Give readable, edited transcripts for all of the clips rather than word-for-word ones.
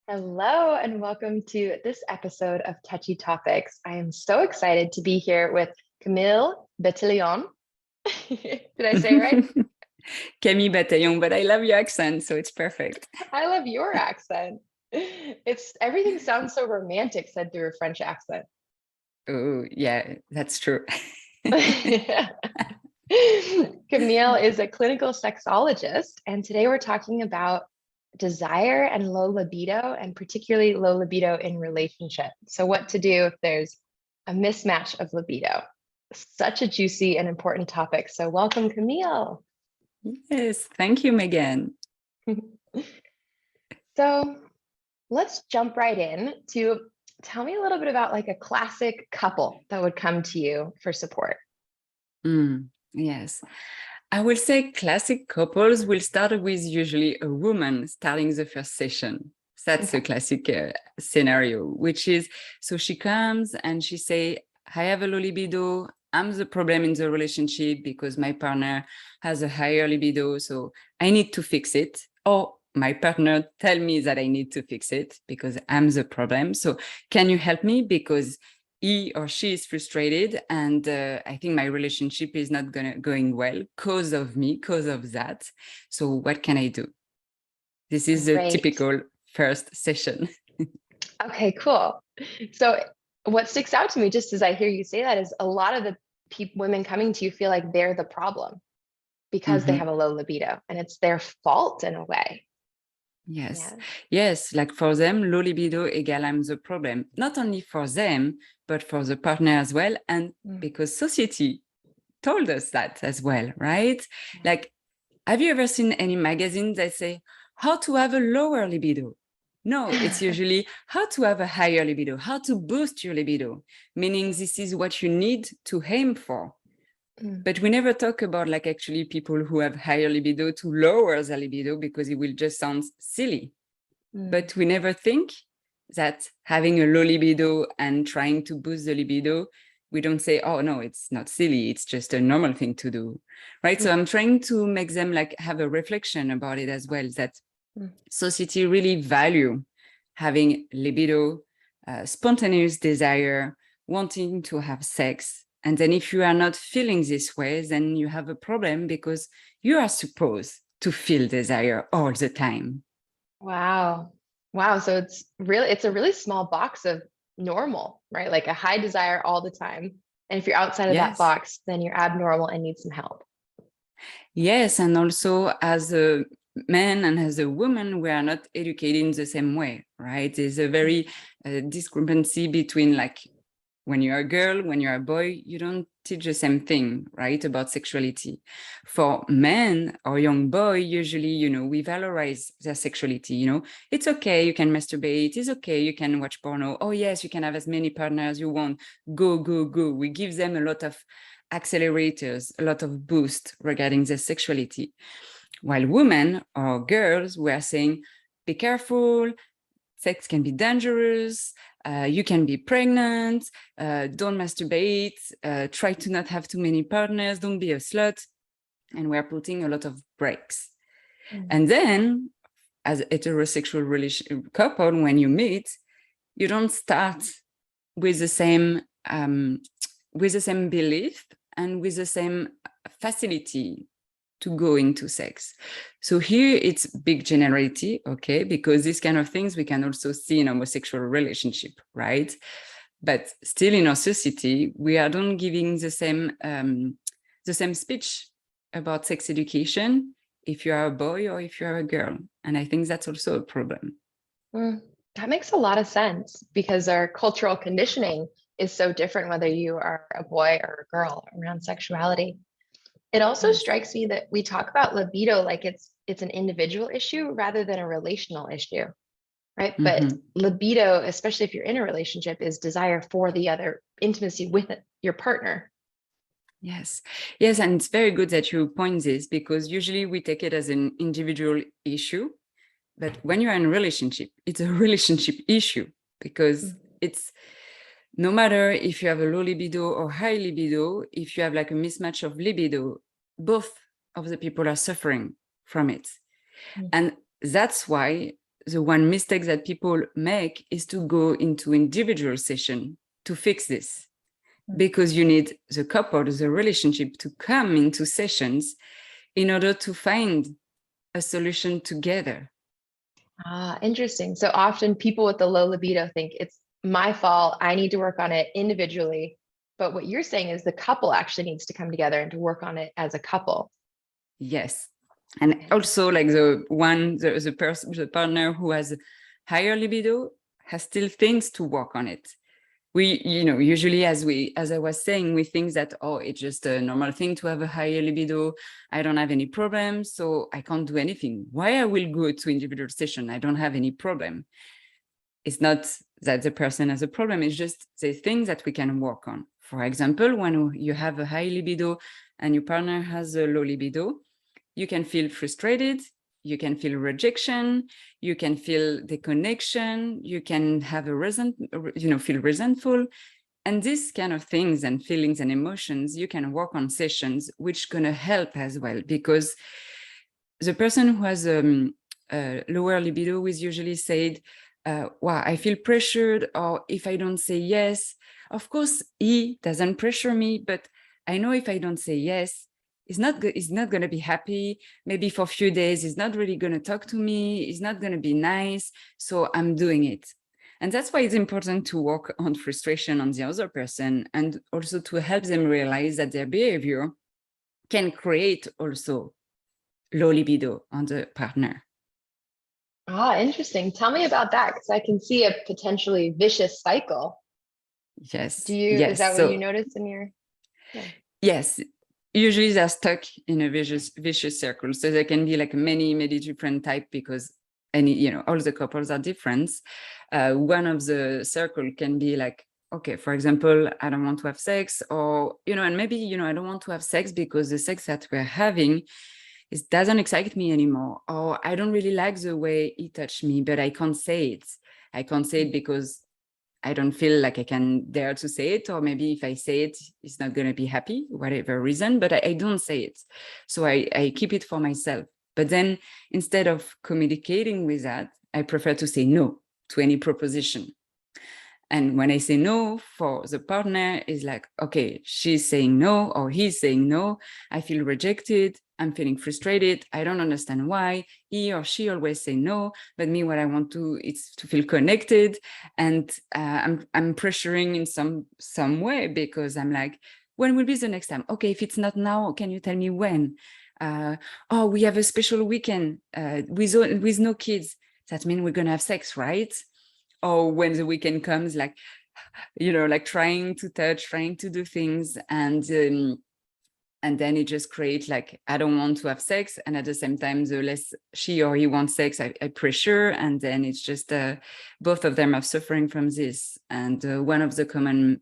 Hello, and welcome to this episode of Touchy Topics. I am so excited to be here with Camille Bataillon. Did I say it right? Camille Bataillon, but I love your accent, so it's perfect. I love your accent. It's everything sounds so romantic said through a French accent. Oh, yeah, that's true. Camille is a clinical sexologist, and today we're talking about desire and low libido, and particularly low libido in relationships. So, what to do if there's a mismatch of libido? Such a juicy and important topic. So, welcome, Camille. Yes, thank you, Megan. So, let's jump right in to tell me a little bit about like a classic couple that would come to you for support. Yes, I will say classic couples will start with usually a woman starting the first session. That's a classic scenario, which is, so she comes and she say, I have a low libido. I'm the problem in the relationship because my partner has a higher libido. So I need to fix it. Or my partner tell me that I need to fix it because I'm the problem. So can you help me? Because he or she is frustrated and I think my relationship is not going well because of me, because of that. So what can I do? This is a Great. typical first session. Okay, cool. So, what sticks out to me just as I hear you say that is a lot of the women coming to you feel like they're the problem because they have a low libido and it's their fault in a way. Yes. Yeah. Yes. Like for them, low libido equal I'm the problem, not only for them, but for the partner as well. And because society told us that as well, right? Like, have you ever seen any magazine that say how to have a lower libido? No, it's usually how to have a higher libido, how to boost your libido, meaning this is what you need to aim for. But we never talk about like actually people who have higher libido to lower their libido because it will just sound silly. But we never think that having a low libido and trying to boost the libido, we don't say, oh no, it's not silly. It's just a normal thing to do, right? So I'm trying to make them like have a reflection about it as well, that society really value having libido, spontaneous desire, wanting to have sex. And then if you are not feeling this way, then you have a problem because you are supposed to feel desire all the time. Wow. Wow. So it's a really small box of normal, right? Like a high desire all the time. And if you're outside of that Yes. box, then you're abnormal and need some help. Yes. And also as a man and as a woman, we are not educated in the same way, right? There's a very discrepancy between like when you're a girl, when you're a boy, you don't teach the same thing, right, about sexuality. For men or young boy, usually, we valorize their sexuality, it's okay, you can masturbate, it's okay, you can watch porno. Oh yes, you can have as many partners you want. Go, go, go. We give them a lot of accelerators, a lot of boost regarding their sexuality. While women or girls, we are saying, be careful, sex can be dangerous, you can be pregnant, don't masturbate, try to not have too many partners, don't be a slut. And we're putting a lot of brakes. And then, as a heterosexual couple, when you meet, you don't start with the same belief and with the same facility to go into sex. So here it's big generality, okay, because these kind of things we can also see in homosexual relationship, right? But still in our society, we are not giving the same speech about sex education if you are a boy or if you are a girl. And I think that's also a problem. That makes a lot of sense because our cultural conditioning is so different whether you are a boy or a girl around sexuality. It also strikes me that we talk about libido like it's an individual issue rather than a relational issue, right? But libido, especially if you're in a relationship, is desire for the other, intimacy with your partner. Yes, and it's very good that you point this because usually we take it as an individual issue, but when you're in a relationship, it's a relationship issue because it's no matter if you have a low libido or high libido, if you have like a mismatch of libido, both of the people are suffering from it. And that's why the one mistake that people make is to go into individual session to fix this, because you need the couple, the relationship to come into sessions in order to find a solution together. Ah, interesting. So often people with the low libido think it's my fault. I need to work on it individually. But what you're saying is the couple actually needs to come together and to work on it as a couple. Yes. And also like the partner who has higher libido has still things to work on it. We, usually as I was saying, we think that, oh, it's just a normal thing to have a higher libido. I don't have any problems, so I can't do anything. Why I will go to individual session? I don't have any problem. It's not that the person has a problem. It's just the things that we can work on. For example, when you have a high libido and your partner has a low libido, you can feel frustrated, you can feel rejection, you can feel the connection, you can have feel resentful. And these kind of things and feelings and emotions, you can work on sessions, which gonna help as well, because the person who has a lower libido is usually said, wow, I feel pressured, or if I don't say yes, of course, he doesn't pressure me, but I know if I don't say yes, he's not going to be happy. Maybe for a few days, he's not really going to talk to me. He's not going to be nice. So I'm doing it. And that's why it's important to work on frustration on the other person, and also to help them realize that their behavior can create also low libido on the partner. Ah, interesting. Tell me about that, because I can see a potentially vicious cycle. Yes. Is that what you noticed in your? Yeah. Yes. Usually they're stuck in a vicious circle. So there can be like many different types, because all the couples are different. One of the circle can be like, okay, for example, I don't want to have sex, or, and maybe, I don't want to have sex because the sex that we're having, it doesn't excite me anymore. Or I don't really like the way he touched me, but I can't say it. I can't say it because I don't feel like I can dare to say it, or maybe if I say it, he's not going to be happy, whatever reason, but I don't say it. So I keep it for myself. But then instead of communicating with that, I prefer to say no to any proposition. And when I say no, for the partner, is like, okay, she's saying no or he's saying no. I feel rejected. I'm feeling frustrated. I don't understand why he or she always say no. But me, what I want to is to feel connected, and I'm pressuring in some way, because I'm like, when will be the next time? Okay, if it's not now, can you tell me when? Oh, we have a special weekend with no kids. That means we're gonna have sex, right? Or when the weekend comes, like, like trying to touch, trying to do things, and then it just creates like, I don't want to have sex, and at the same time, the less she or he wants sex, I pressure, and then it's just both of them are suffering from this. And one of the common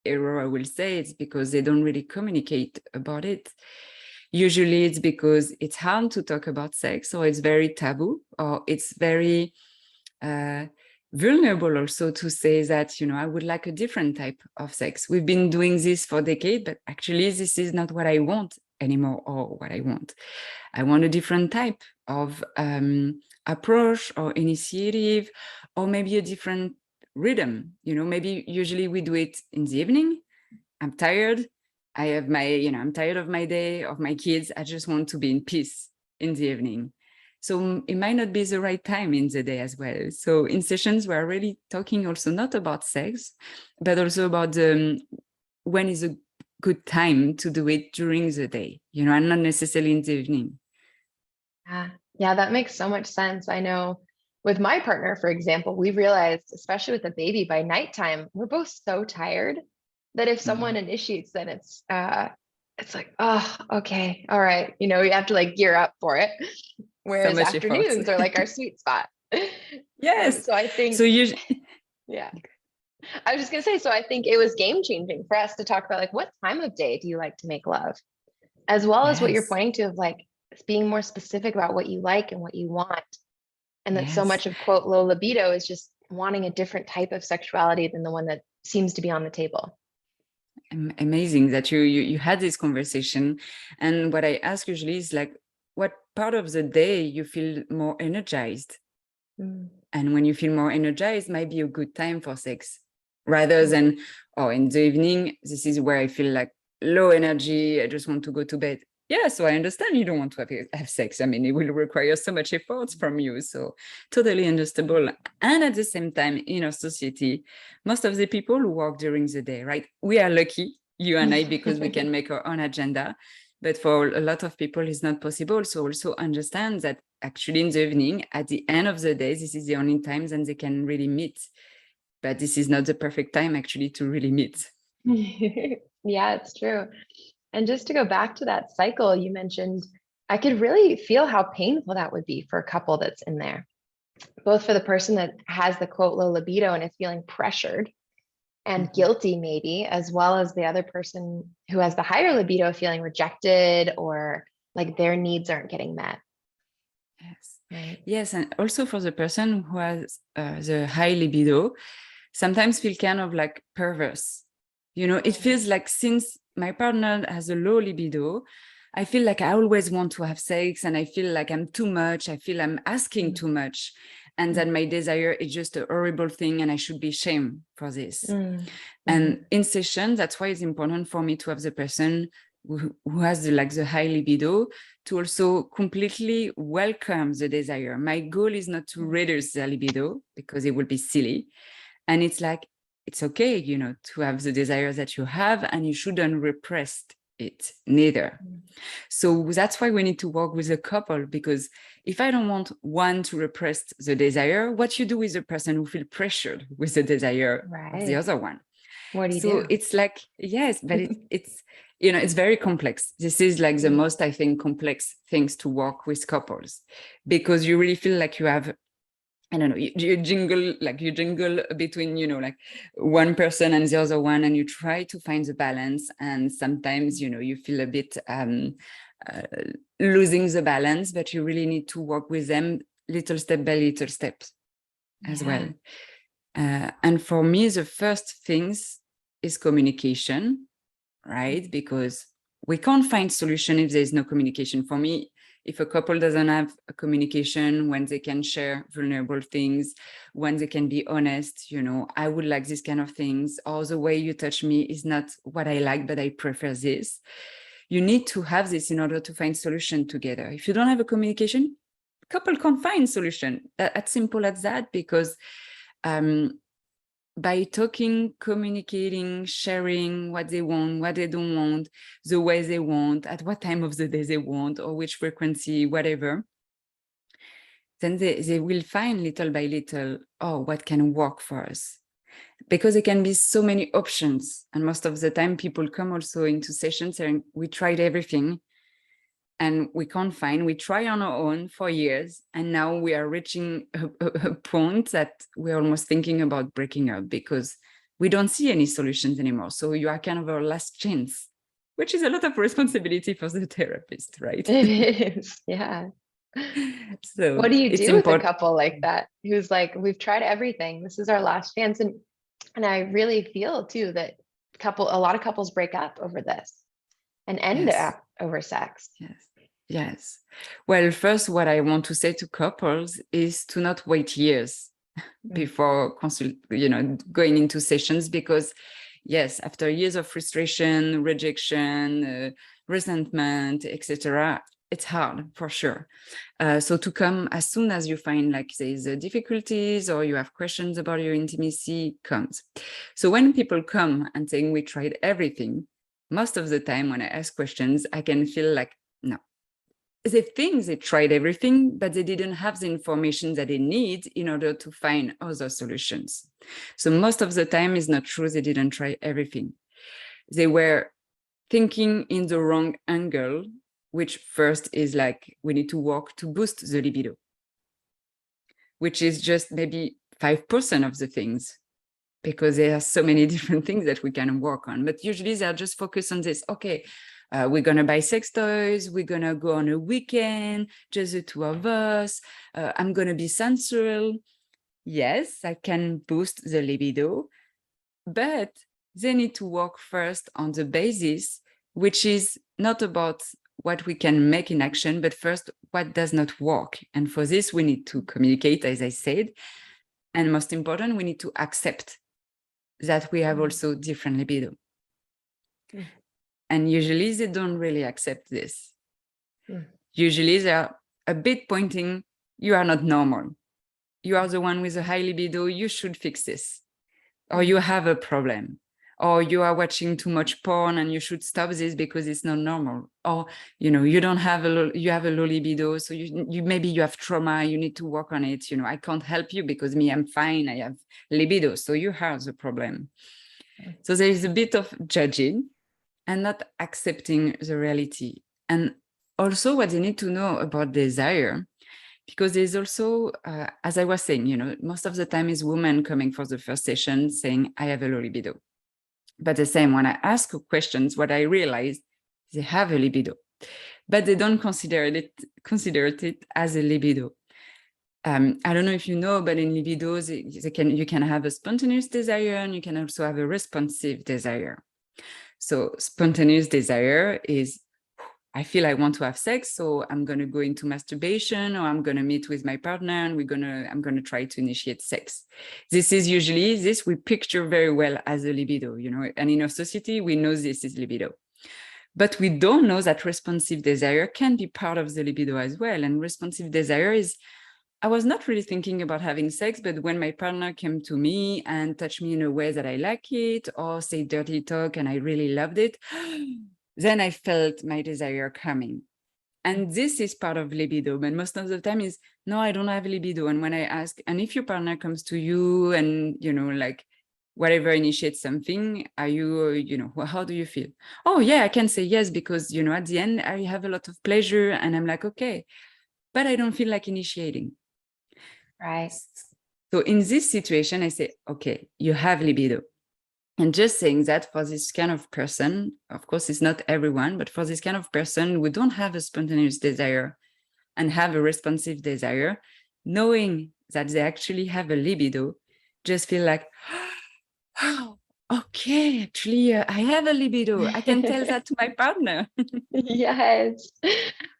error, I will say, it's because they don't really communicate about it. Usually it's because it's hard to talk about sex, or it's very taboo, or it's very vulnerable also to say that, I would like a different type of sex. We've been doing this for decades, but actually this is not what I want anymore, or what I want. I want a different type of approach or initiative, or maybe a different rhythm. Maybe usually we do it in the evening. I'm tired. I have I'm tired of my day, of my kids. I just want to be in peace in the evening. So it might not be the right time in the day as well. So in sessions, we're really talking also not about sex, but also about when is a good time to do it during the day, and not necessarily in the evening. Yeah, that makes so much sense. I know with my partner, for example, we realized, especially with the baby, by nighttime, we're both so tired that if someone initiates, then it's like, oh, okay, all right. You have to like gear up for it. Whereas afternoons are like our sweet spot. Yes. So I think, yeah, I was just gonna say, so I think it was game changing for us to talk about like, what time of day do you like to make love? As well as what you're pointing to of like being more specific about what you like and what you want. And that so much of quote low libido is just wanting a different type of sexuality than the one that seems to be on the table. Amazing that you had this conversation. And what I ask usually is like, what part of the day you feel more energized? And when you feel more energized, might be a good time for sex, rather than, oh, in the evening, this is where I feel like low energy, I just want to go to bed. Yeah, so I understand you don't want to have sex. I mean, it will require so much effort from you. So totally understandable. And at the same time, in our society, most of the people who work during the day, right? We are lucky, you and I, because we can make our own agenda. But for a lot of people, it's not possible. So also understand that actually in the evening, at the end of the day, this is the only time that they can really meet. But this is not the perfect time actually to really meet. Yeah, it's true. And just to go back to that cycle you mentioned, I could really feel how painful that would be for a couple that's in there, both for the person that has the quote low libido and is feeling pressured and guilty, maybe, as well as the other person who has the higher libido feeling rejected or like their needs aren't getting met. Yes. Right. Yes. And also for the person who has the high libido, sometimes feel kind of like perverse. You know, it feels like since my partner has a low libido, I feel like I always want to have sex and I feel like I'm too much. I feel I'm asking too much and that my desire is just a horrible thing and I should be shamed for this. And in session, that's why it's important for me to have the person who has the high libido to also completely welcome the desire. My goal is not to reduce the libido because it would be silly. And it's like, it's okay, you know, to have the desire that you have and you shouldn't repress it neither. So that's why we need to work with a couple, because if I don't want one to repress the desire, what you do with the person who feel pressured with the desire of the other one? What do you So do? it's like, yes, but it's, you know, it's very complex. This is like the most, I think, complex things to work with couples, because you really feel like you have, I don't know, you jingle between, you know, like one person and the other one, and you try to find the balance. And sometimes, you know, you feel a bit losing the balance, but you really need to work with them little step by little steps as well. And for me, the first things is communication, right? Because we can't find solution if there's no communication. For me, if a couple doesn't have a communication when they can share vulnerable things, when they can be honest, you know, I would like this kind of things, or the way you touch me is not what I like, but I prefer this. You need to have this in order to find solution together. If you don't have a communication, couple can't find solution. That's simple as that, because by talking, communicating, sharing what they want, what they don't want, the way they want, at what time of the day they want, or which frequency, whatever, then they will find little by little, oh, what can work for us? Because there can be so many options. And most of the time people come also into sessions saying, we tried everything and we can't find, we try on our own for years. And now we are reaching a point that we're almost thinking about breaking up because we don't see any solutions anymore. So you are kind of our last chance, which is a lot of responsibility for the therapist, right? It is, yeah. So what do you it's do with a important. couple like that who's like, we've tried everything, this is our last chance? And I really feel too that a lot of couples break up over this and end Yes. up over sex. Yes. Well, first, what I want to say to couples is to not wait years before going into sessions, because yes, after years of frustration, rejection, resentment, etc., it's hard for sure. So to come as soon as you find like there's difficulties or you have questions about your intimacy, comes. So when people come and saying we tried everything, most of the time when I ask questions, I can feel like, no, they think they tried everything, but they didn't have the information that they need in order to find other solutions. So most of the time it's not true, they didn't try everything. They were thinking in the wrong angle, which first is like, we need to work to boost the libido, which is just maybe 5% of the things, because there are so many different things that we can work on. But usually they're just focused on this. Okay, we're going to buy sex toys. We're going to go on a weekend, just the two of us. I'm going to be sensual. Yes, I can boost the libido, but they need to work first on the basis, which is not about what we can make in action, but first, what does not work. And for this, we need to communicate, as I said. And most important, we need to accept that we have also different libido. And usually they don't really accept this. Usually they are a bit pointing, you are not normal. You are the one with a high libido, you should fix this. Or you have a problem. Or you are watching too much porn and you should stop this because it's not normal. Or, you don't have you have a low libido, so you maybe you have trauma, you need to work on it. I can't help you because I'm fine, I have libido, so you have the problem. So there is a bit of judging and not accepting the reality. And also what they need to know about desire, because there's also, as I was saying, most of the time is women coming for the first session saying, I have a low libido. But the same, when I ask questions, what I realized, they have a libido, but they don't consider it as a libido. I don't know if you know, but in libido, you can have a spontaneous desire and you can also have a responsive desire. So spontaneous desire is, I feel I want to have sex, so I'm going to go into masturbation, or I'm going to meet with my partner and I'm going to try to initiate sex. This is usually, this we picture very well as a libido, and in our society, we know this is libido. But we don't know that responsive desire can be part of the libido as well. And responsive desire is, I was not really thinking about having sex, but when my partner came to me and touched me in a way that I like it, or say dirty talk and I really loved it, then I felt my desire coming. And this is part of libido, but most of the time is, no, I don't have libido. And when I ask, and if your partner comes to you and, like whatever initiates something, are you, how do you feel? Oh yeah, I can say yes, because, at the end I have a lot of pleasure and I'm like, okay, but I don't feel like initiating. Right. So in this situation, I say, okay, you have libido. And just saying that for this kind of person, of course, it's not everyone, but for this kind of person who don't have a spontaneous desire and have a responsive desire, knowing that they actually have a libido, just feel like, oh, okay, actually, I have a libido. I can tell that to my partner. Yes.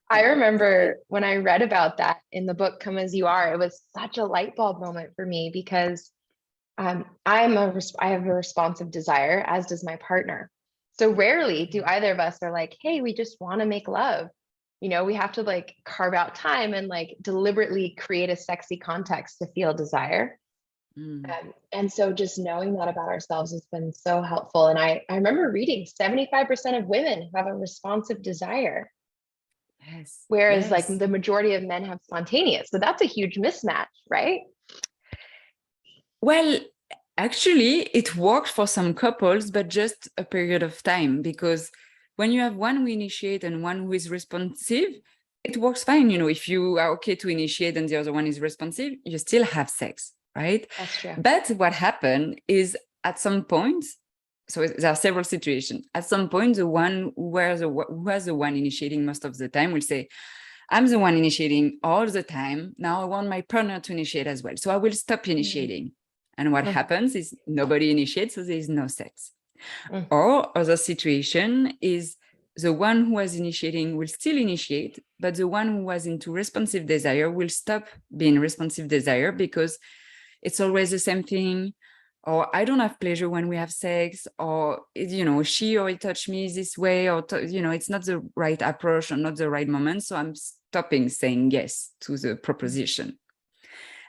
I remember when I read about that in the book, Come As You Are, it was such a light bulb moment for me because I have a responsive desire, as does my partner. So rarely do either of us are like, hey, we just want to make love. We have to like carve out time and like deliberately create a sexy context to feel desire. And so just knowing that about ourselves has been so helpful. And I remember reading 75% of women have a responsive desire. Yes. Whereas Yes. like the majority of men have spontaneous. So that's a huge mismatch, right? Well, actually, it worked for some couples, but just a period of time, because when you have one who initiate and one who is responsive, it works fine. If you are okay to initiate and the other one is responsive, you still have sex, right? That's true. But what happened is at some point, so there are several situations. At some point, the one who has the one initiating most of the time will say, I'm the one initiating all the time. Now I want my partner to initiate as well. So I will stop initiating. And what happens is nobody initiates, so there is no sex. Or other situation is the one who was initiating will still initiate, but the one who was into responsive desire will stop being responsive desire because it's always the same thing. Or I don't have pleasure when we have sex, or, she or he touched me this way, or, it's not the right approach or not the right moment. So I'm stopping saying yes to the proposition.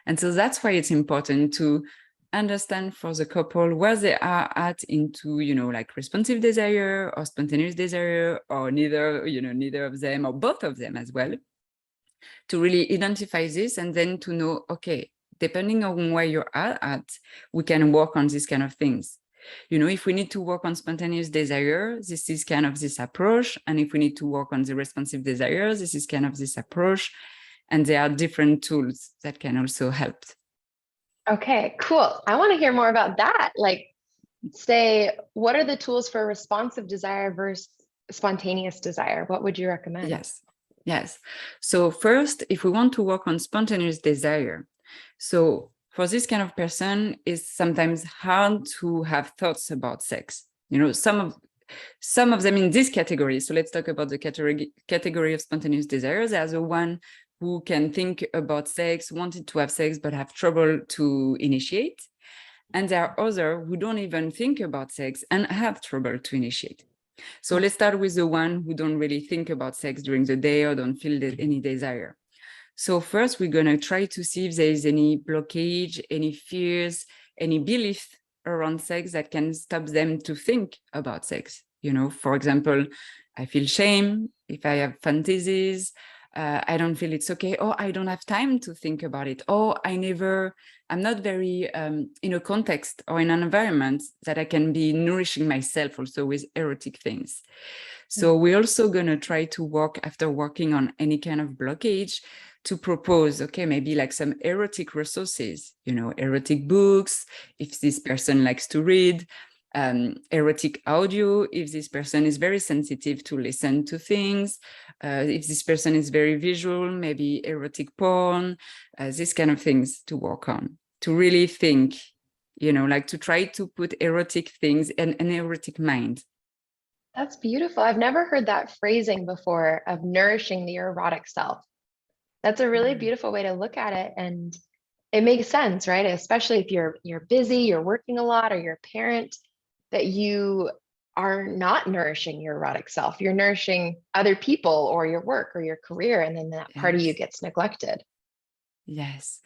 And so that's why it's important to understand for the couple where they are at into, like responsive desire or spontaneous desire, or neither of them or both of them as well, to really identify this and then to know, okay, depending on where you're at, we can work on these kind of things. If we need to work on spontaneous desire, this is kind of this approach. And if we need to work on the responsive desire, this is kind of this approach. And there are different tools that can also help. Okay, cool. I want to hear more about that. Like, say, what are the tools for responsive desire versus spontaneous desire? What would you recommend? Yes. So first, if we want to work on spontaneous desire, so for this kind of person, it's sometimes hard to have thoughts about sex. some of them in this category. So let's talk about the category of spontaneous desires. There's the one who can think about sex, wanted to have sex, but have trouble to initiate. And there are others who don't even think about sex and have trouble to initiate. So let's start with the one who don't really think about sex during the day or don't feel any desire. So first, we're going to try to see if there is any blockage, any fears, any belief around sex that can stop them to think about sex. You know, for example, I feel shame if I have fantasies. I don't feel it's okay. Oh, I don't have time to think about it. Oh, I'm not very in a context or in an environment that I can be nourishing myself also with erotic things. So we're also going to try to work, after working on any kind of blockage, to propose, okay, maybe like some erotic resources, you know, erotic books, if this person likes to read, erotic audio, if this person is very sensitive to listen to things, if this person is very visual, maybe erotic porn, these kind of things to work on, to really think, you know, like to try to put erotic things in an erotic mind. That's beautiful. I've never heard that phrasing before of nourishing the erotic self. That's a really beautiful way to look at it. And it makes sense, right? Especially if you're busy, you're working a lot, or you're a parent, that you are not nourishing your erotic self. You're nourishing other people or your work or your career. And then that part of you gets neglected. Yes.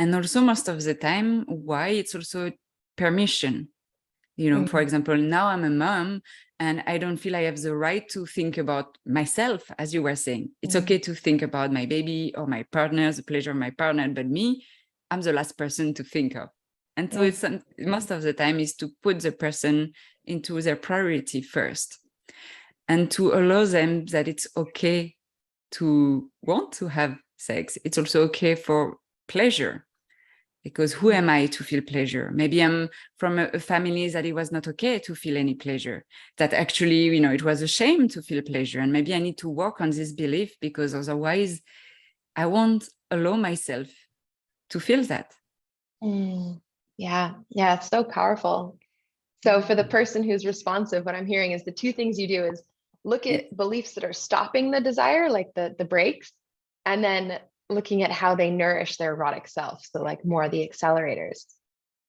And also most of the time, why it's also permission. You know, for example, now I'm a mom and I don't feel I have the right to think about myself, as you were saying. It's okay to think about my baby or my partner, the pleasure of my partner, but me, I'm the last person to think of. And so it's most of the time is to put the person into their priority first and to allow them that it's okay to want to have sex. It's also okay for pleasure. Because who am I to feel pleasure? Maybe I'm from a family that it was not okay to feel any pleasure, that actually, you know, it was a shame to feel pleasure. And maybe I need to work on this belief, because otherwise I won't allow myself to feel that. Yeah, it's so powerful. So for the person who's responsive, what I'm hearing is the two things you do is look at beliefs that are stopping the desire, like the brakes, and then looking at how they nourish their erotic self. So like more the accelerators.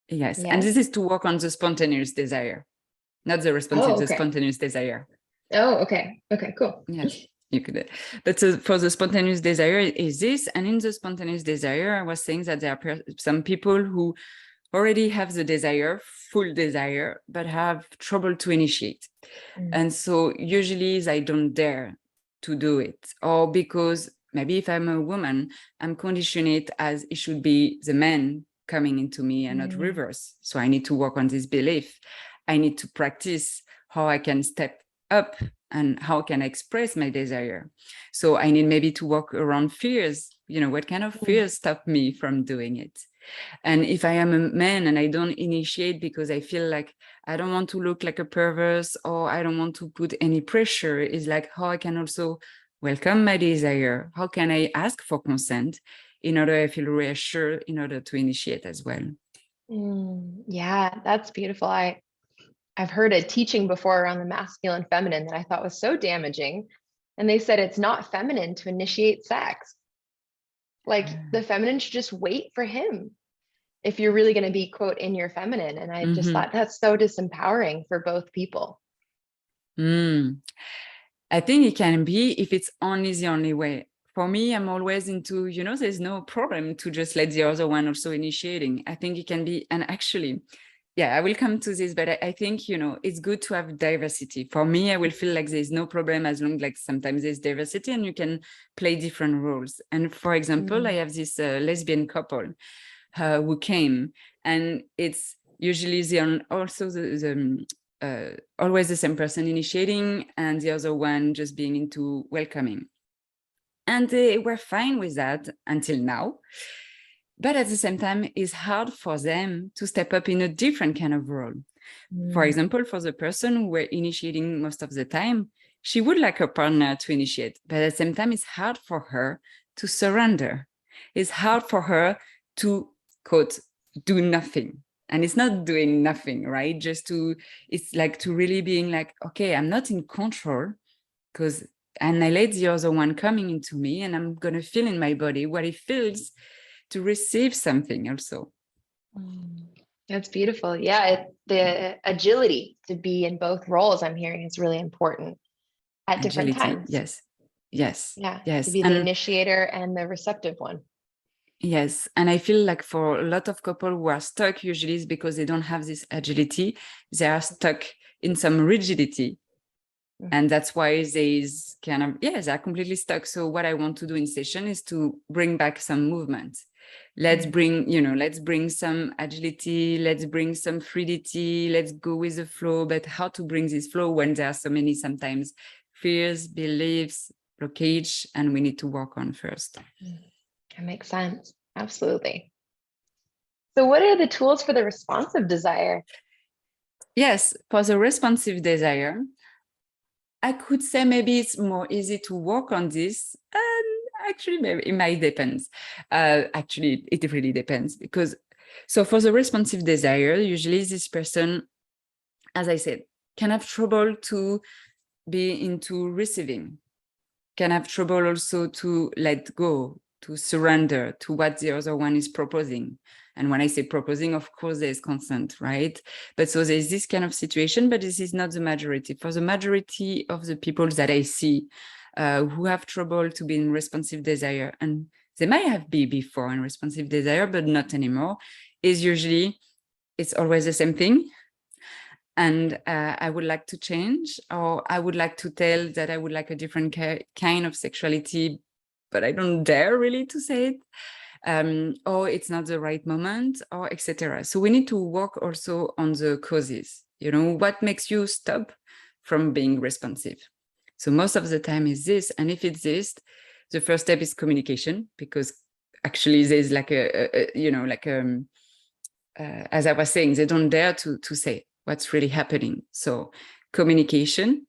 Yes. And this is to work on the spontaneous desire, not the responsive, the spontaneous desire. Oh, okay. Okay, cool. Yes, you could. But for the spontaneous desire is this. And in the spontaneous desire, I was saying that there are some people who already have the desire, full desire, but have trouble to initiate. And so usually they don't dare to do it, or because maybe if I'm a woman, I'm conditioned it as it should be the man coming into me and not reverse. So I need to work on this belief. I need to practice how I can step up and how can I express my desire. So I need maybe to work around fears. You know, what kind of fears stop me from doing it? And if I am a man and I don't initiate because I feel like I don't want to look like a perverse, or I don't want to put any pressure, is like how I can also welcome my desire. How can I ask for consent in order I feel reassured in order to initiate as well? Yeah, that's beautiful. I've heard a teaching before around the masculine feminine that I thought was so damaging. And they said it's not feminine to initiate sex. Like the feminine should just wait for him if you're really going to be, quote, in your feminine. And I just thought that's so disempowering for both people. I think it can be if it's only the only way. For me, I'm always into, you know, there's no problem to just let the other one also initiating. I think it can be, and actually, yeah, I will come to this, but I think, you know, it's good to have diversity. For me, I will feel like there's no problem as long like sometimes there's diversity and you can play different roles. And for example, I have this lesbian couple who came, and it's usually always the same person initiating and the other one just being into welcoming. And they were fine with that until now. But at the same time, it's hard for them to step up in a different kind of role. For example, for the person who were initiating most of the time, she would like her partner to initiate, but at the same time, it's hard for her to surrender. It's hard for her to, quote, do nothing. And it's not doing nothing, right? It's like to really being like, okay, I'm not in control, and I let the other one coming into me, and I'm going to feel in my body what it feels to receive something also. That's beautiful. Yeah, the agility to be in both roles, I'm hearing, is really important at different Agility, times. yes, yes, Yeah, to yes. be the And initiator and the receptive one. yes, and I feel like for a lot of couples who are stuck, usually is because they don't have this agility. They are stuck in some rigidity. And that's why there's they're completely stuck. So what I want to do in session is to bring back some movement. Let's bring some agility, let's bring some fluidity, let's go with the flow. But how to bring this flow when there are so many sometimes fears, beliefs, blockage, and we need to work on first. That makes sense. Absolutely. So what are the tools for the responsive desire? Yes, for the responsive desire, I could say maybe it's more easy to work on this. And actually, maybe it might depend. Actually, it really depends so for the responsive desire, usually this person, as I said, can have trouble to be into receiving, can have trouble also to let go, to surrender to what the other one is proposing. And when I say proposing, of course, there's consent, right? But so there's this kind of situation, but this is not the majority. For the majority of the people that I see who have trouble to be in responsive desire, and they might have been before in responsive desire, but not anymore, is usually, it's always the same thing. And I would like to change, or I would like to tell that I would like a different kind of sexuality, but I don't dare really to say it, or it's not the right moment, or etc. So we need to work also on the causes. What makes you stop from being responsive? So most of the time is this, and if it's this, the first step is communication, because actually there's like as I was saying, they don't dare to say what's really happening. So communication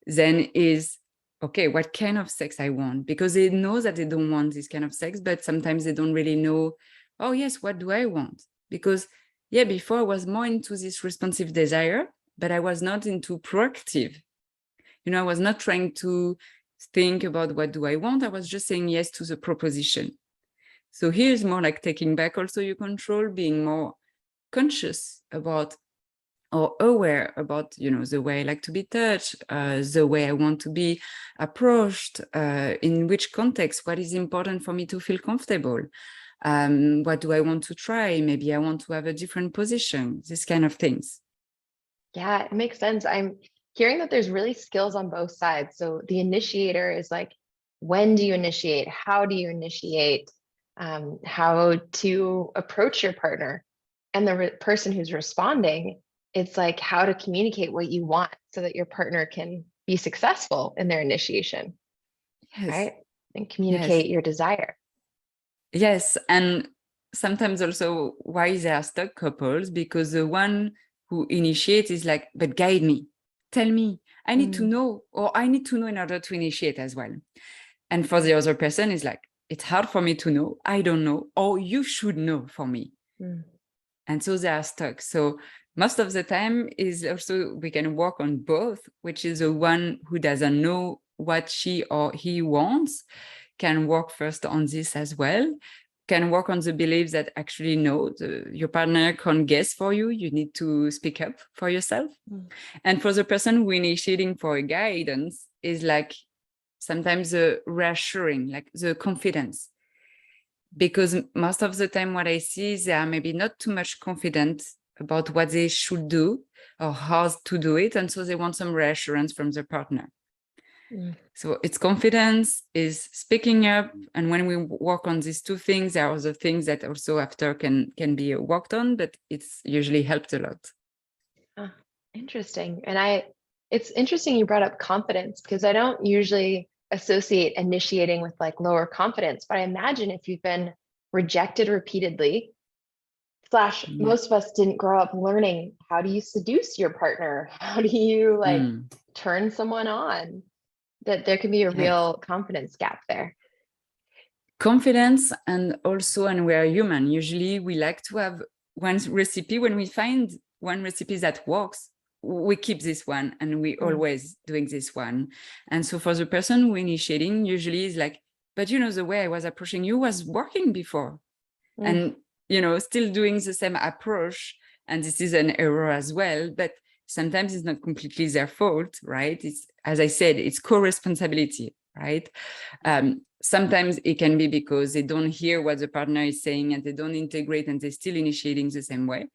then is, okay, what kind of sex I want? Because they know that they don't want this kind of sex, but sometimes they don't really know, oh yes, what do I want? Because before I was more into this responsive desire, but I was not into proactive. I was not trying to think about what do I want. I was just saying yes to the proposition. So here's more like taking back also your control, being more conscious about or aware about, the way I like to be touched, the way I want to be approached, in which context, what is important for me to feel comfortable, what do I want to try? Maybe I want to have a different position, this kind of things. Yeah, it makes sense. I'm hearing that there's really skills on both sides. So the initiator is like, when do you initiate? How do you initiate? How to approach your partner? And the person who's responding, it's like how to communicate what you want so that your partner can be successful in their initiation, Yes. right? And communicate your desire. Yes. And sometimes also why they are stuck couples, because the one who initiates is like, but guide me, tell me, I need to know, or I need to know in order to initiate as well. And for the other person is like, it's hard for me to know, I don't know, or you should know for me. And so they are stuck. So most of the time is also, we can work on both, which is the one who doesn't know what she or he wants can work first on this as well, can work on the belief that actually no, your partner can't guess for you, you need to speak up for yourself. And for the person who initiating for a guidance is like sometimes the reassuring, like the confidence. Because most of the time what I see is they are maybe not too much confident about what they should do or how to do it. And so they want some reassurance from their partner. So it's confidence, is speaking up. And when we work on these two things, there are other things that also after can be worked on, but it's usually helped a lot. Interesting. And it's interesting you brought up confidence, because I don't usually associate initiating with like lower confidence, but I imagine if you've been rejected repeatedly, most of us didn't grow up learning, how do you seduce your partner? How do you turn someone on? That there can be a real confidence gap there. Confidence, and also, and we are human, usually we like to have one recipe, when we find one recipe that works, we keep this one and we always doing this one. And so for the person who initiating, usually is like, but the way I was approaching you was working before. And, still doing the same approach. And this is an error as well, but sometimes it's not completely their fault, right? It's, as I said, it's co-responsibility, right? Sometimes it can be because they don't hear what the partner is saying and they don't integrate and they're still initiating the same way.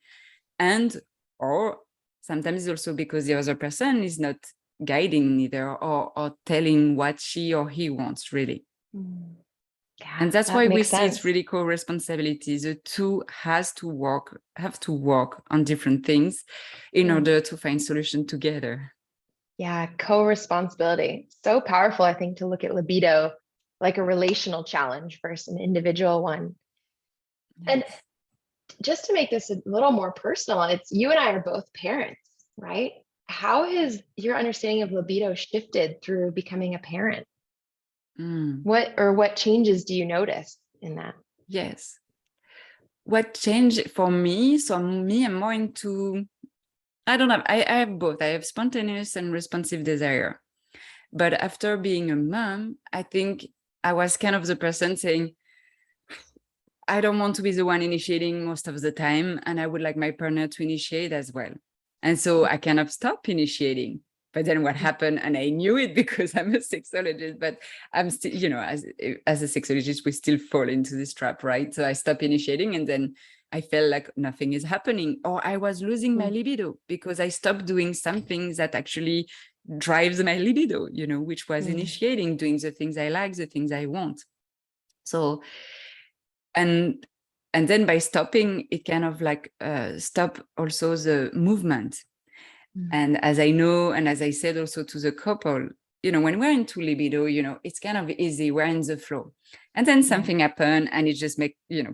Or sometimes it's also because the other person is not guiding neither or telling what she or he wants really. Yeah, and that's why we see sense. it's really co-responsibility. The two have to work on different things in order to find solution together. Yeah, co-responsibility. So powerful, I think, to look at libido like a relational challenge versus an individual one. Yes. And just to make this a little more personal, it's you and I are both parents, right? How has your understanding of libido shifted through becoming a parent? What changes do you notice in that? Yes. What changed for me? So me, I'm more into, I have both. I have spontaneous and responsive desire. But after being a mom, I think I was kind of the person saying, I don't want to be the one initiating most of the time. And I would like my partner to initiate as well. And so I kind of stopped initiating. But then what happened, and I knew it because I'm a sexologist, but I'm still, as a sexologist, we still fall into this trap, right? So I stopped initiating and then I felt like nothing is happening, or I was losing my libido because I stopped doing something that actually drives my libido, which was initiating, doing the things I like, the things I want. So, and then by stopping, it kind of like stop also the movement. And as I know, and as I said also to the couple, when we're into libido, it's kind of easy. We're in the flow. And then something happened and it just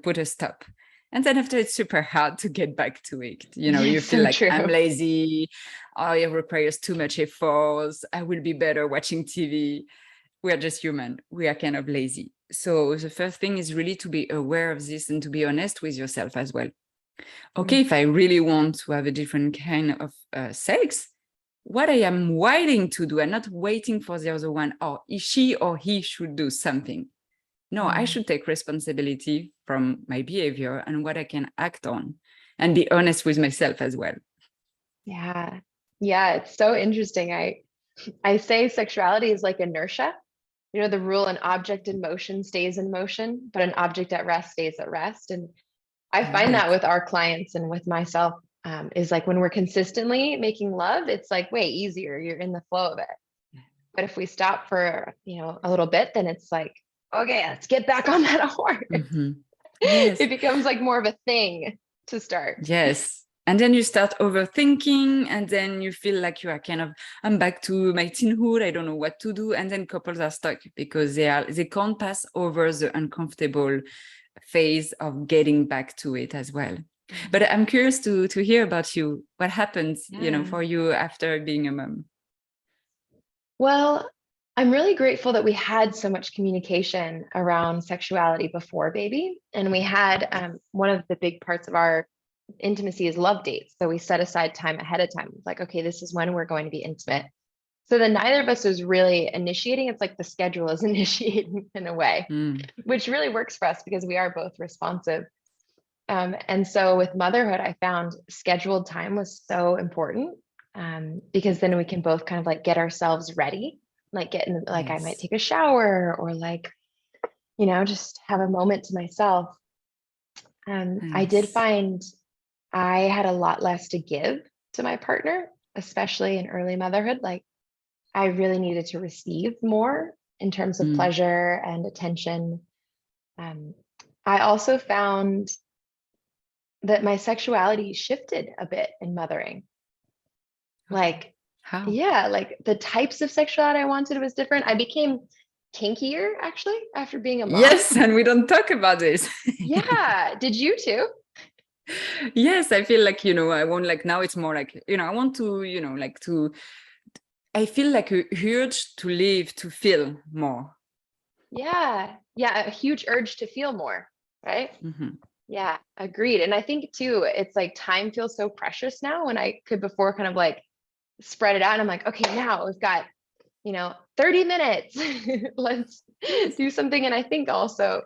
put a stop. And then after, it's super hard to get back to it. You feel like true. I'm lazy. Oh, it requires too much effort. I will be better watching TV. We're just human. We are kind of lazy. So the first thing is really to be aware of this and to be honest with yourself as well. Okay, if I really want to have a different kind of sex, what I am willing to do and not waiting for the other one, or she or he should do something. No, I should take responsibility from my behavior and what I can act on and be honest with myself as well. Yeah. Yeah, it's so interesting. I say sexuality is like inertia. The rule, an object in motion stays in motion, but an object at rest stays at rest. And I find that with our clients and with myself is like when we're consistently making love, it's like way easier. You're in the flow of it. But if we stop for, a little bit, then it's like, okay, let's get back on that horse. Yes. It becomes like more of a thing to start. Yes. And then you start overthinking, and then you feel like you are kind of, I'm back to my teenhood. I don't know what to do. And then couples are stuck because they can't pass over the uncomfortable phase of getting back to it as well. But I'm curious to hear about you. What happens, for you after being a mom? Well, I'm really grateful that we had so much communication around sexuality before baby. And we had one of the big parts of our intimacy is love dates. So we set aside time ahead of time. Like, okay, this is when we're going to be intimate. So then neither of us was really initiating. It's like the schedule is initiating in a way, which really works for us because we are both responsive. And so with motherhood, I found scheduled time was so important because then we can both kind of like get ourselves ready, like I might take a shower or like, just have a moment to myself. I did find I had a lot less to give to my partner, especially in early motherhood. Like I really needed to receive more in terms of pleasure and attention. I also found that my sexuality shifted a bit in mothering. Like, how? Yeah, like the types of sexuality I wanted was different. I became kinkier actually after being a mom. Yes, and we don't talk about this. Yeah, did you too? Yes, I feel like, I want like, now it's more like, I want to, I feel like a urge to live, to feel more. Yeah, a huge urge to feel more, right? Yeah, agreed. And I think too, it's like time feels so precious now when I could before kind of like spread it out. And I'm like, okay, now we've got, 30 minutes. Let's Yes. do something. And I think also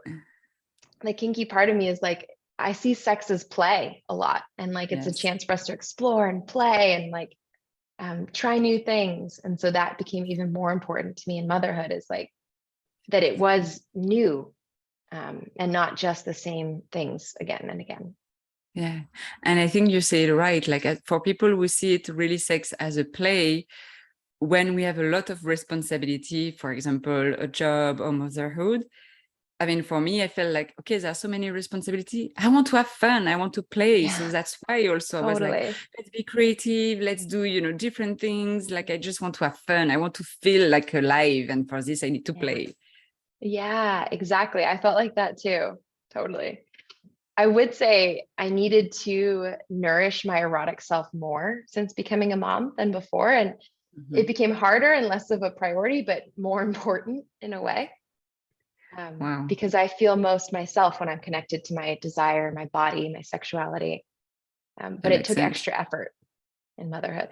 the kinky part of me is like, I see sex as play a lot. And like it's a Yes. chance for us to explore and play and like try new things. And so that became even more important to me in motherhood, is like that it was new, and not just the same things again and again. Yeah. And I think you say it right. Like for people who see it really sex as a play, when we have a lot of responsibility, for example, a job or motherhood, I mean, for me, I felt like, okay, there are so many responsibility. I want to have fun. I want to play. So Yeah, that's why also I was like, totally. let's be creative. Let's do, different things. Like, I just want to have fun. I want to feel like alive. And for this, I need to Yeah. play. Yeah, exactly. I felt like that too. Totally. I would say I needed to nourish my erotic self more since becoming a mom than before. And it Mhm. became harder and less of a priority, but more important in a way, Wow. because I feel most myself when I'm connected to my desire, my body, my sexuality. That But it makes took sense. extra effort in motherhood.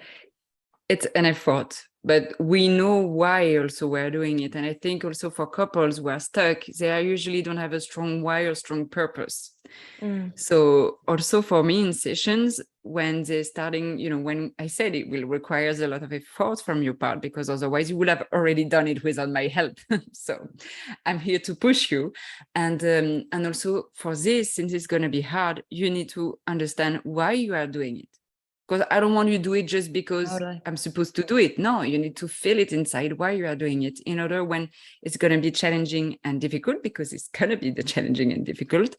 It's an effort, but we know why also we're doing it. And I think also for couples who are stuck, they are usually don't have a strong why or strong purpose. Mm, So also for me in sessions, when they're starting, when I said it will requires a lot of effort from your part, because otherwise you would have already done it without my help. So I'm here to push you. And also for this, since it's going to be hard, you need to understand why you are doing it. Because I don't want you to do it just because totally. I'm supposed to do it. No, you need to feel it inside why you are doing it, in order when it's going to be challenging and difficult, because it's going to be the challenging and difficult,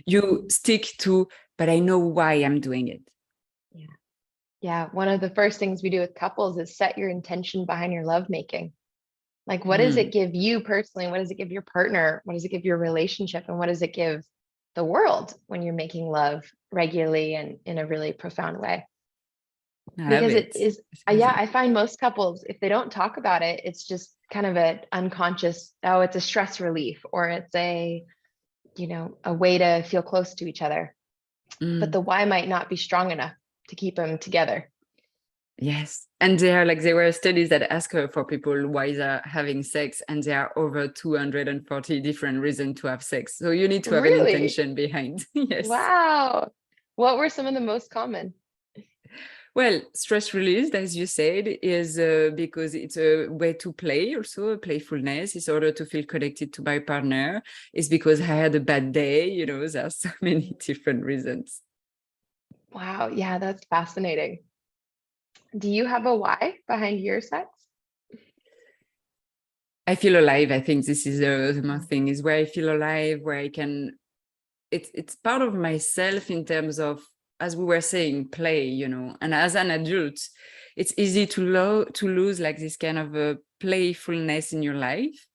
you stick to, but I know why I'm doing it. Yeah. Yeah. One of the first things we do with couples is set your intention behind your lovemaking. Like, what does Mm, it give you personally? What does it give your partner? What does it give your relationship? And what does it give the world when you're making love regularly and in a really profound way? I love Because it it. is, It's yeah, amazing. I find most couples, if they don't talk about it, it's just kind of an unconscious, oh, it's a stress relief, or it's a way to feel close to each other. But Mm, the why might not be strong enough to keep them together. yes. And there were studies that ask her for people why they're having sex, and there are over 240 different reasons to have sex. So you need to have an Really? intention behind. Yes. Wow. What were some of the most common? Well, stress released, as you said, is because it's a way to play, also playfulness, in order to feel connected to my partner. It's because I had a bad day. There are so many different reasons. Wow. Yeah, that's fascinating. Do you have a why behind your sex? I feel alive. I think this is the main Mm. thing, is where I feel alive, where I can, it's part of myself in terms of, as we were saying, play, and as an adult, it's easy to lose like this kind of a playfulness in your life.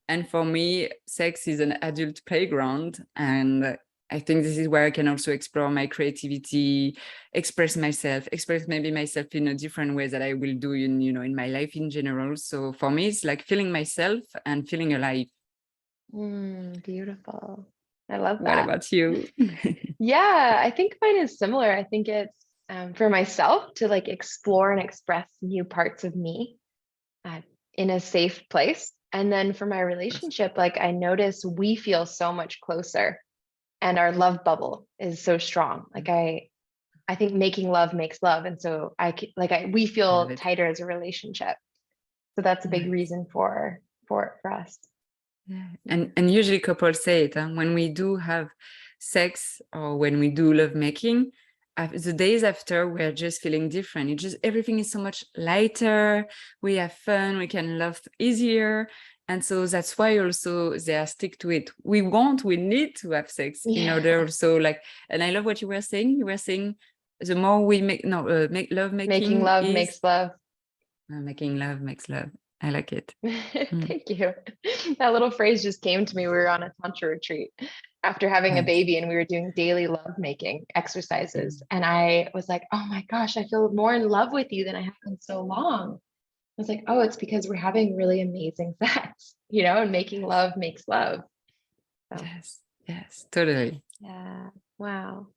And for me, sex is an adult playground. And I think this is where I can also explore my creativity, express maybe myself in a different way that I will do in my life in general. So for me, it's like feeling myself and feeling alive. Beautiful. I love What that. about you? Yeah, I think mine is similar. I think it's for myself to like explore and express new parts of me uh, in a safe place. And then for my relationship, like I notice we feel so much closer and our love bubble is so strong. Like I think making love makes love. And so we I love feel it. tighter as a relationship. So that's a big Nice. reason for us. Yeah. Yeah. And usually couples say it, when we do have sex or when we do love making, the days after we're just feeling different. It just, everything is so much lighter. We have fun. We can love easier. And so that's why also they are stick to it. We need to have sex in Yeah. order also, like, and I love what you were saying. You were saying the more we make, no, make love Making making love is makes love. making love makes love. I like it. Mm. Thank you. That little phrase just came to me. We were on a tantra retreat after having a Nice. baby and we were doing daily love making exercises. Mm. And I was like, oh my gosh, I feel more in love with you than I have in so long. I was like, oh, it's because we're having really amazing sex, and making love makes love. So Yes, yes, totally. yeah, Wow.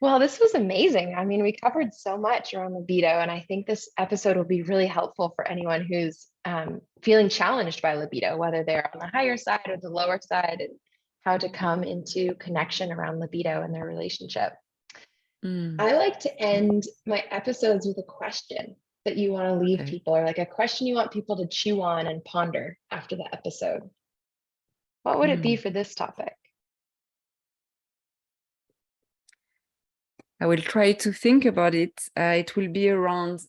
Well, this was amazing. I mean, we covered so much around libido, and I think this episode will be really helpful for anyone who's feeling challenged by libido, whether they're on the higher side or the lower side, and how to come into connection around libido in their relationship. Mm, I like to end my episodes with a question that you want to leave okay. people, or like a question you want people to chew on and ponder after the episode. What would it be Mm. for this topic? I will try to think about it. It will be around,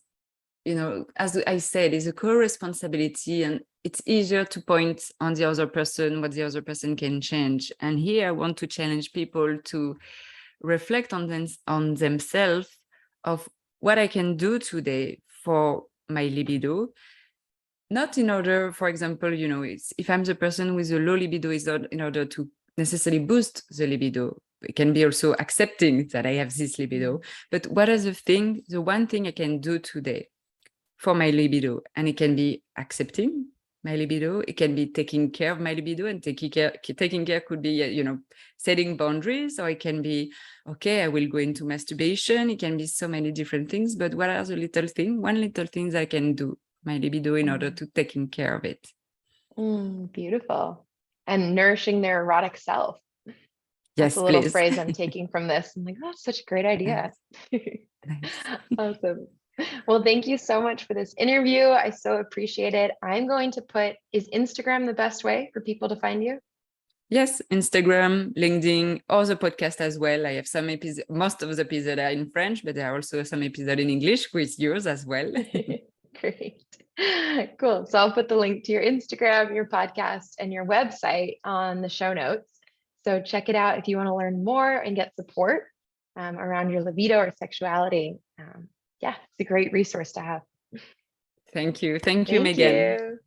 as I said, it's a co-responsibility, and it's easier to point on the other person what the other person can change. And here I want to challenge people to reflect on themselves of what I can do today for my libido. Not in order, for example, if I'm the person with a low libido, is not in order to necessarily boost the libido. It can be also accepting that I have this libido. But what is the one thing I can do today for my libido? And it can be accepting my libido. It can be taking care of my libido, and taking care could be, setting boundaries, or it can be, okay, I will go into masturbation. It can be so many different things, but what are the one little things I can do my libido in order to taking care of it? Beautiful. And nourishing their erotic self. That's Yes, a little please. phrase I'm taking from this. I'm like, oh, that's such a great idea. Nice. Awesome. Well, thank you so much for this interview. I so appreciate it. I'm going to is Instagram the best way for people to find you? Yes, Instagram, LinkedIn, or the podcast as well. I have some episodes, most of the episodes are in French, but there are also some episodes in English with yours as well. Great. Cool. So I'll put the link to your Instagram, your podcast, and your website on the show notes. So check it out if you want to learn more and get support around your libido or sexuality. Yeah, it's a great resource to have. Thank you. Thank you, Thank Megan. you.